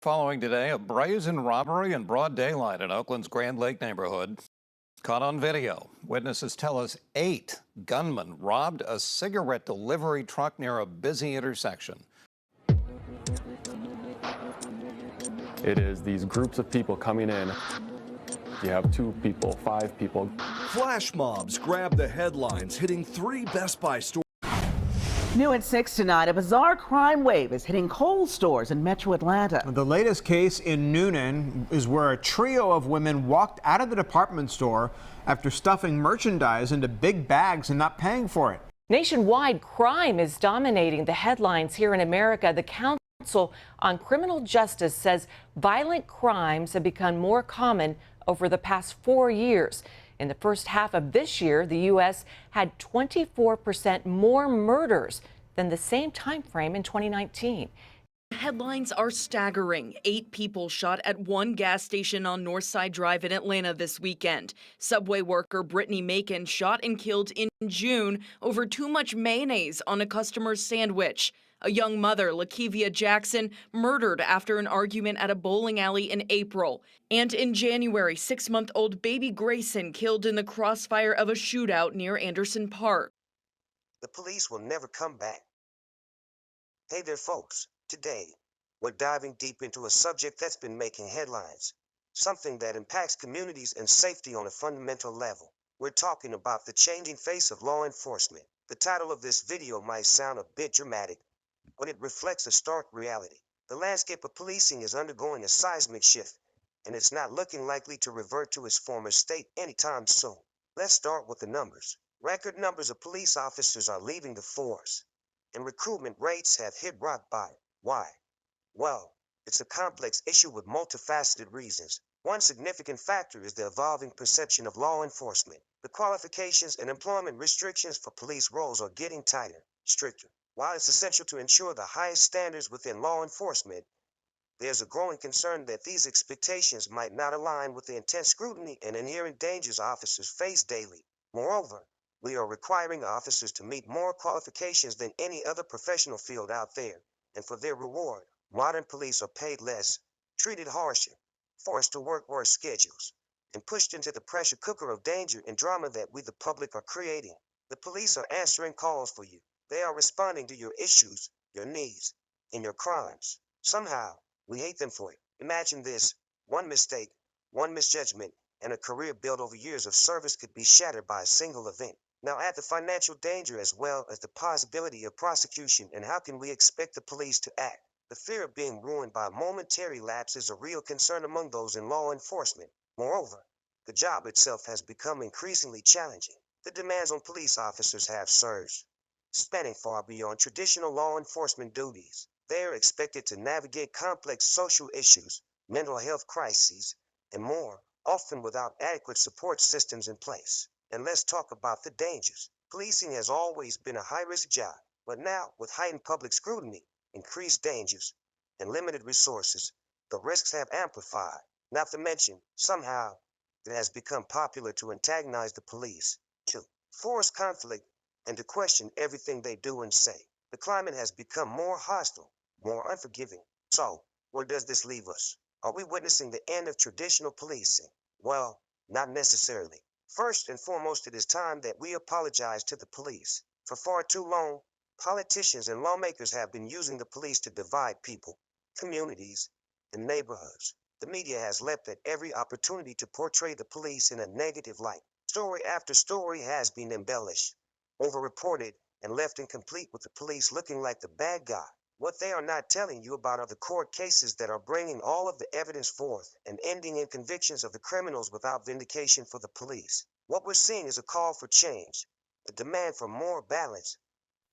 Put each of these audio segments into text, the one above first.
Following today, a brazen robbery in broad daylight in Oakland's Grand Lake neighborhood. Caught on video. Witnesses tell us 8 gunmen robbed a cigarette delivery truck near a busy intersection. It is these groups of people coming in. You have 2 people, 5 people. Flash mobs grab the headlines, hitting 3 Best Buy stores. New at 6 tonight, a bizarre crime wave is hitting Kohl's stores in metro Atlanta. The latest case in Noonan is where a trio of women walked out of the department store after stuffing merchandise into big bags and not paying for it. Nationwide, crime is dominating the headlines here in America. The Council on Criminal Justice says violent crimes have become more common over the past 4 years. In the first half of this year, the U.S. had 24% more murders than the same time frame in 2019. Headlines are staggering. 8 people shot at one gas station on Northside Drive in Atlanta this weekend. Subway worker Brittany Macon shot and killed in June over too much mayonnaise on a customer's sandwich. A young mother, Lakevia Jackson, murdered after an argument at a bowling alley in April. And in January, 6-month-old baby Grayson killed in the crossfire of a shootout near Anderson Park. The police will never come back. Hey there, folks. Today, we're diving deep into a subject that's been making headlines, something that impacts communities and safety on a fundamental level. We're talking about the changing face of law enforcement. The title of this video might sound a bit dramatic, but it reflects a stark reality. The landscape of policing is undergoing a seismic shift, and it's not looking likely to revert to its former state anytime soon. Let's start with the numbers. Record numbers of police officers are leaving the force, and recruitment rates have hit rock bottom. Why? Well, it's a complex issue with multifaceted reasons. One significant factor is the evolving perception of law enforcement. The qualifications and employment restrictions for police roles are getting tighter, stricter. While it's essential to ensure the highest standards within law enforcement, there's a growing concern that these expectations might not align with the intense scrutiny and inherent dangers officers face daily. Moreover, we are requiring officers to meet more qualifications than any other professional field out there, and for their reward, modern police are paid less, treated harsher, forced to work worse schedules, and pushed into the pressure cooker of danger and drama that we the public are creating. The police are answering calls for you. They are responding to your issues, your needs, and your crimes. Somehow, we hate them for it. Imagine this: one mistake, one misjudgment, and a career built over years of service could be shattered by a single event. Now add the financial danger as well as the possibility of prosecution, and how can we expect the police to act? The fear of being ruined by a momentary lapse is a real concern among those in law enforcement. Moreover, the job itself has become increasingly challenging. The demands on police officers have surged, spanning far beyond traditional law enforcement duties. They are expected to navigate complex social issues, mental health crises, and more, often without adequate support systems in place. And let's talk about the dangers. Policing has always been a high-risk job, but now, with heightened public scrutiny, increased dangers, and limited resources, the risks have amplified. Not to mention, somehow, it has become popular to antagonize the police, to force conflict, and to question everything they do and say. The climate has become more hostile, more unforgiving. So, where does this leave us? Are we witnessing the end of traditional policing? Well, not necessarily. First and foremost, it is time that we apologize to the police. For far too long, politicians and lawmakers have been using the police to divide people, communities, and neighborhoods. The media has leapt at every opportunity to portray the police in a negative light. Story after story has been embellished, overreported, and left incomplete with the police looking like the bad guy. What they are not telling you about are the court cases that are bringing all of the evidence forth and ending in convictions of the criminals without vindication for the police. What we're seeing is a call for change, the demand for more balance,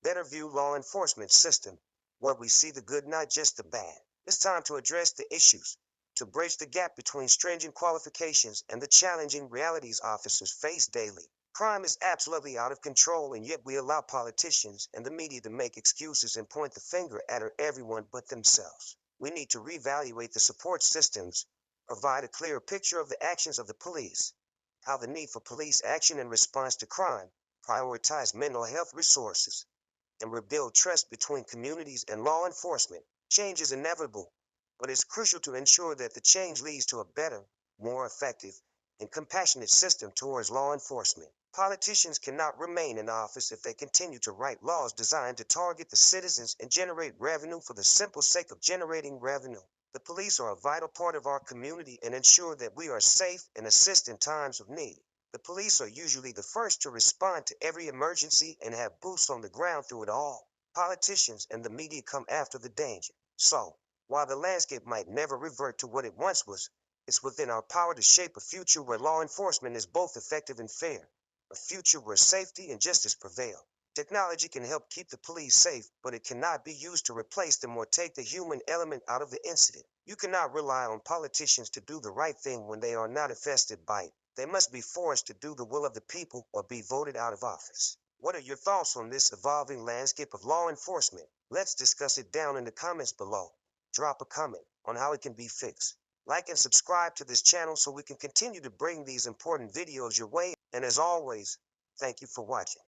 better view law enforcement system, where we see the good, not just the bad. It's time to address the issues, to bridge the gap between stringent qualifications and the challenging realities officers face daily. Crime is absolutely out of control, and yet we allow politicians and the media to make excuses and point the finger at everyone but themselves. We need to reevaluate the support systems, provide a clearer picture of the actions of the police, how the need for police action in response to crime, prioritize mental health resources, and rebuild trust between communities and law enforcement. Change is inevitable, but it's crucial to ensure that the change leads to a better, more effective, and compassionate system towards law enforcement. Politicians cannot remain in office if they continue to write laws designed to target the citizens and generate revenue for the simple sake of generating revenue. The police are a vital part of our community and ensure that we are safe and assist in times of need. The police are usually the first to respond to every emergency and have boots on the ground through it all. Politicians and the media come after the danger. So, while the landscape might never revert to what it once was, it's within our power to shape a future where law enforcement is both effective and fair, a future where safety and justice prevail. Technology can help keep the police safe, but it cannot be used to replace them or take the human element out of the incident. You cannot rely on politicians to do the right thing when they are not infested by it. They must be forced to do the will of the people or be voted out of office. What are your thoughts on this evolving landscape of law enforcement? Let's discuss it down in the comments below. Drop a comment on how it can be fixed. Like and subscribe to this channel so we can continue to bring these important videos your way. And as always, thank you for watching.